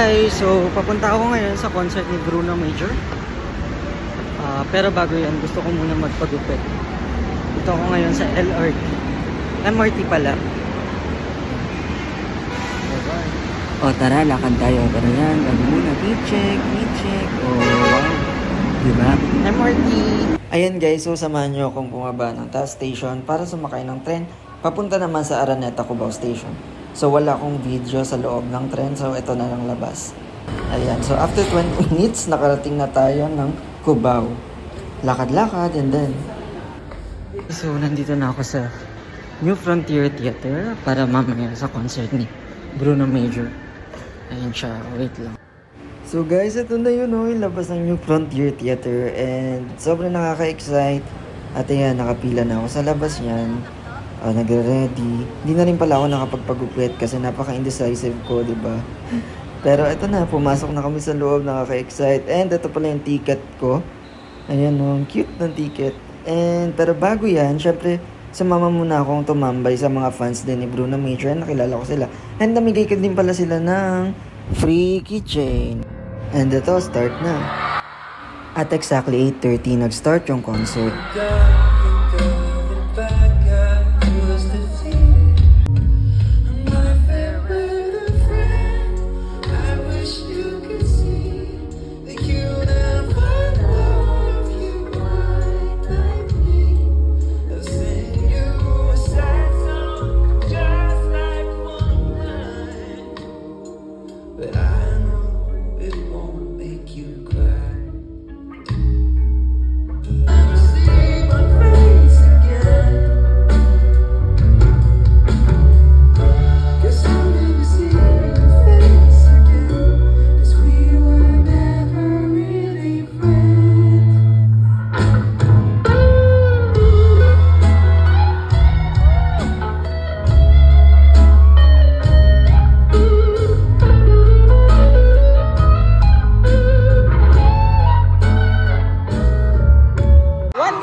Guys, so papunta ako ngayon sa concert ni Bruno Major. Pero bago yan, gusto ko muna magpagupit. Dito ako ngayon sa LRT. MRT pala. O tara, lakad tayo. Pero yan, bago muna, check. O wow. Diba? MRT. Ayan guys, so samahan nyo akong bumaba ng Taas Station para sumakay ng tren papunta naman sa Araneta, Cubao Station. So wala akong video sa loob ng tren, so ito na lang labas. Ayan, so after 20 minutes, nakarating na tayo ng Cubao. Lakad-lakad and then... So nandito na ako sa New Frontier Theater para mamaya sa concert ni Bruno Major. Ayan siya, wait lang. So guys, ito na yun yung labas ng New Frontier Theater and sobrang nakaka-excite. At ayan, nakapila na ako sa labas niyan. Nagre-ready. Hindi na rin pala ako nakapagpagupit kasi napaka-indecisive ko, di ba? Pero ito na, pumasok na kami sa loob, nakaka-excite. And ito pala yung ticket ko. Ayan ang cute ng ticket. And pero bago yan, syempre, sumama muna akong tumambay sa mga fans din ni Bruno Major. Nakilala ko sila. And namigay ko din pala sila ng free keychain. And ito, start na. At exactly 8:30, nag-start yung concert.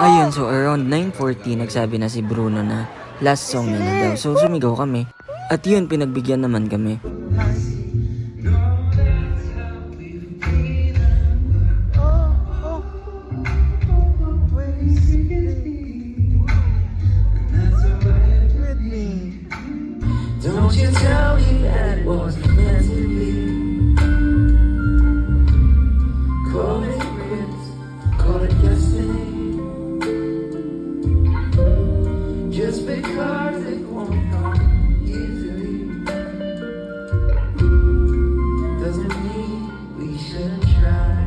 Ayun, so around 9:40, nagsabi na si Bruno na last song niya na daw. So sumigaw kami. At yun, pinagbigyan naman kami. Don't you tell me that it wasn't meant to be. Call it quits, call it destiny. Just because it won't come easily doesn't mean we shouldn't try.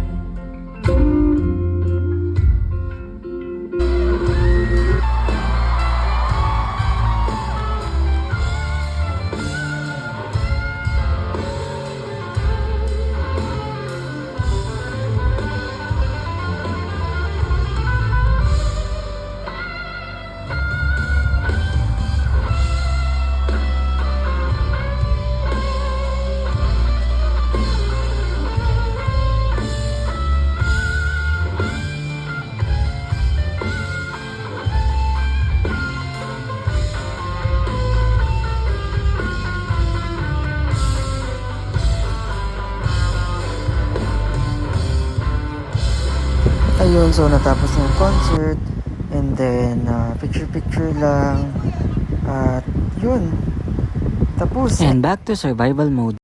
Ayun, so natapos na yung concert. And then, picture-picture lang. At yun, tapos. And back to survival mode.